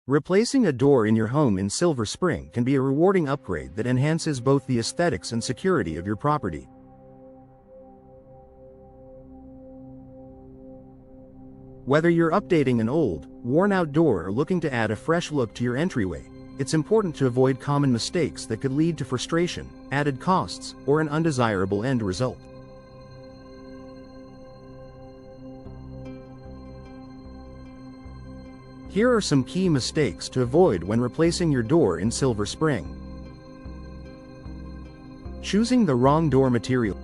Replacing a door in your home in Silver Spring can be a rewarding upgrade that enhances both the aesthetics and security of your property. Whether you're updating an old, worn-out door or looking to add a fresh look to your entryway, it's important to avoid common mistakes that could lead to frustration, added costs, or an undesirable end result. Here are some key mistakes to avoid when replacing your door in Silver Spring. Choosing the wrong door material.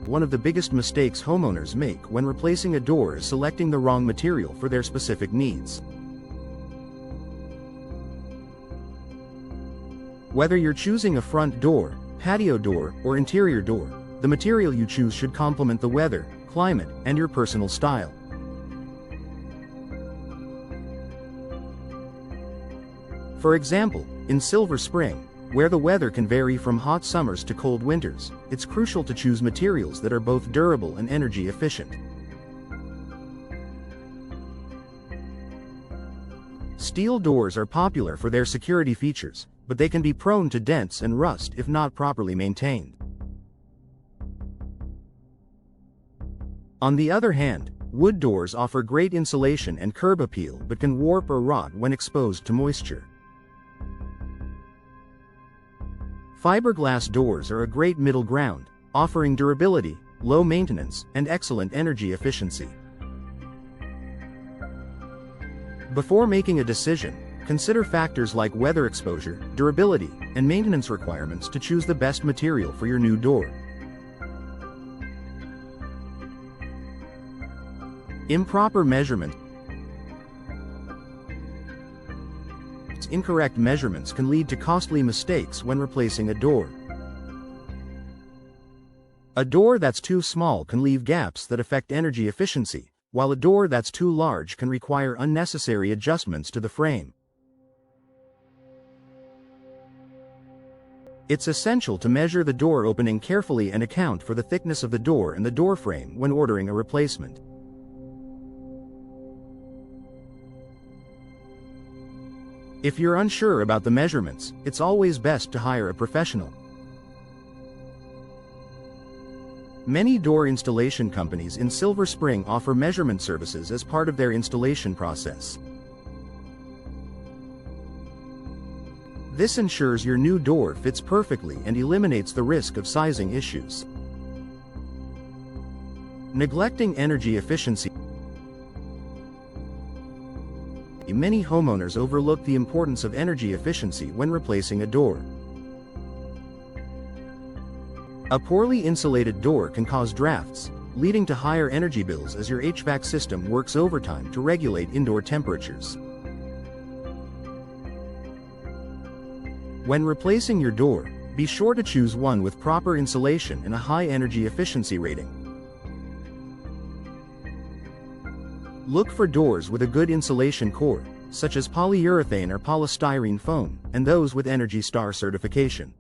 One of the biggest mistakes homeowners make when replacing a door is selecting the wrong material for their specific needs. Whether you're choosing a front door, patio door, or interior door, the material you choose should complement the weather, climate, and your personal style. For example, in Silver Spring, where the weather can vary from hot summers to cold winters, it's crucial to choose materials that are both durable and energy efficient. Steel doors are popular for their security features, but they can be prone to dents and rust if not properly maintained. On the other hand, wood doors offer great insulation and curb appeal but can warp or rot when exposed to moisture. Fiberglass doors are a great middle ground, offering durability, low maintenance, and excellent energy efficiency. Before making a decision, consider factors like weather exposure, durability, and maintenance requirements to choose the best material for your new door. Improper measurement. Incorrect measurements can lead to costly mistakes when replacing a door. A door that's too small can leave gaps that affect energy efficiency, while a door that's too large can require unnecessary adjustments to the frame. It's essential to measure the door opening carefully and account for the thickness of the door and the door frame when ordering a replacement. If you're unsure about the measurements, it's always best to hire a professional. Many door installation companies in Silver Spring offer measurement services as part of their installation process. This ensures your new door fits perfectly and eliminates the risk of sizing issues. Neglecting energy efficiency. Many homeowners overlook the importance of energy efficiency when replacing a door. A poorly insulated door can cause drafts, leading to higher energy bills as your HVAC system works overtime to regulate indoor temperatures. When replacing your door, be sure to choose one with proper insulation and a high energy efficiency rating. Look for doors with a good insulation core, such as polyurethane or polystyrene foam, and those with ENERGY STAR certification.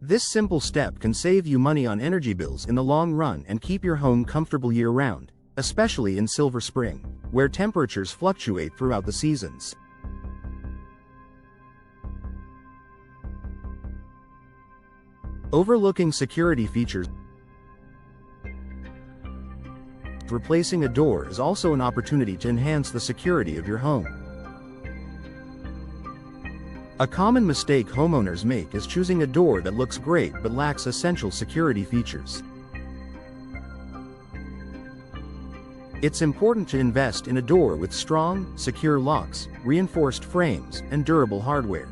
This simple step can save you money on energy bills in the long run and keep your home comfortable year-round, especially in Silver Spring, where temperatures fluctuate throughout the seasons. Overlooking security features. Replacing a door is also an opportunity to enhance the security of your home. A common mistake homeowners make is choosing a door that looks great but lacks essential security features. It's important to invest in a door with strong, secure locks, reinforced frames, and durable hardware.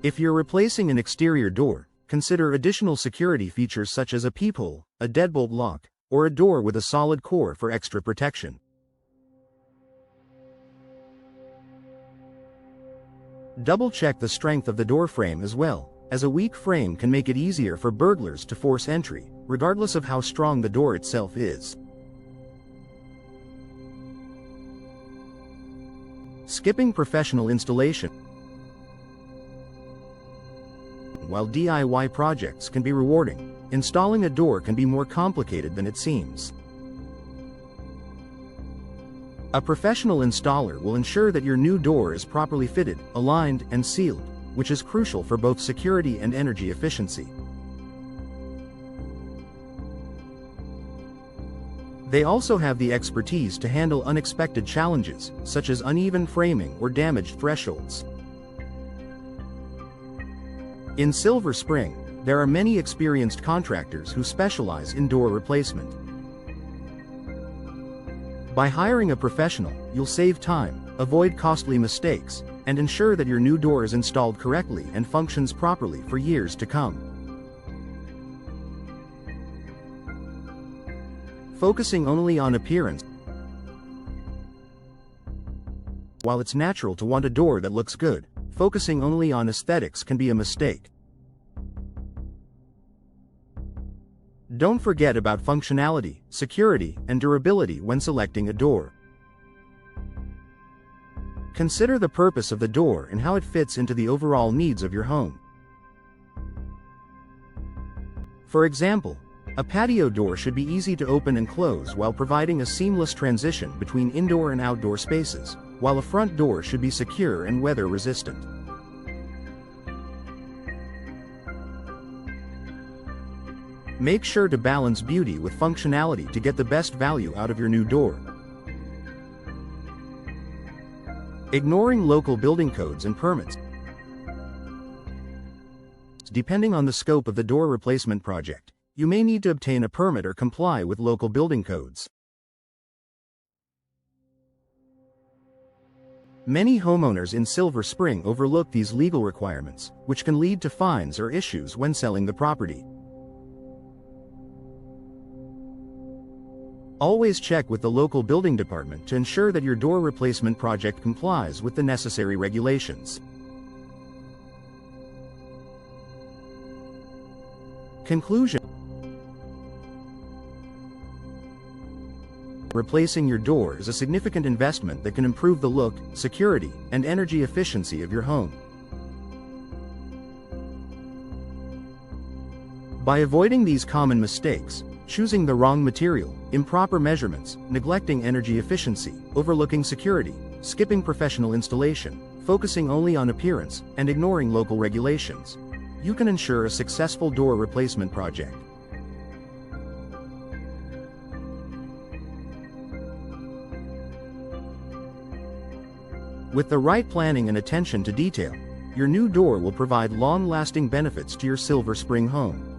If you're replacing an exterior door, consider additional security features such as a peephole, a deadbolt lock, or a door with a solid core for extra protection. Double-check the strength of the door frame as well, as a weak frame can make it easier for burglars to force entry, regardless of how strong the door itself is. Skipping professional installation. While DIY projects can be rewarding, installing a door can be more complicated than it seems. A professional installer will ensure that your new door is properly fitted, aligned, and sealed, which is crucial for both security and energy efficiency. They also have the expertise to handle unexpected challenges, such as uneven framing or damaged thresholds. In Silver Spring, there are many experienced contractors who specialize in door replacement. By hiring a professional, you'll save time, avoid costly mistakes, and ensure that your new door is installed correctly and functions properly for years to come. Focusing only on appearance. While it's natural to want a door that looks good, focusing only on aesthetics can be a mistake. Don't forget about functionality, security, and durability when selecting a door. Consider the purpose of the door and how it fits into the overall needs of your home. For example, a patio door should be easy to open and close while providing a seamless transition between indoor and outdoor spaces, while a front door should be secure and weather-resistant. Make sure to balance beauty with functionality to get the best value out of your new door. Ignoring local building codes and permits. Depending on the scope of the door replacement project, you may need to obtain a permit or comply with local building codes. Many homeowners in Silver Spring overlook these legal requirements, which can lead to fines or issues when selling the property. Always check with the local building department to ensure that your door replacement project complies with the necessary regulations. Conclusion. Replacing your door is a significant investment that can improve the look, security, and energy efficiency of your home. By avoiding these common mistakes, choosing the wrong material, improper measurements, neglecting energy efficiency, overlooking security, skipping professional installation, focusing only on appearance, and ignoring local regulations, you can ensure a successful door replacement project. With the right planning and attention to detail, your new door will provide long-lasting benefits to your Silver Spring home.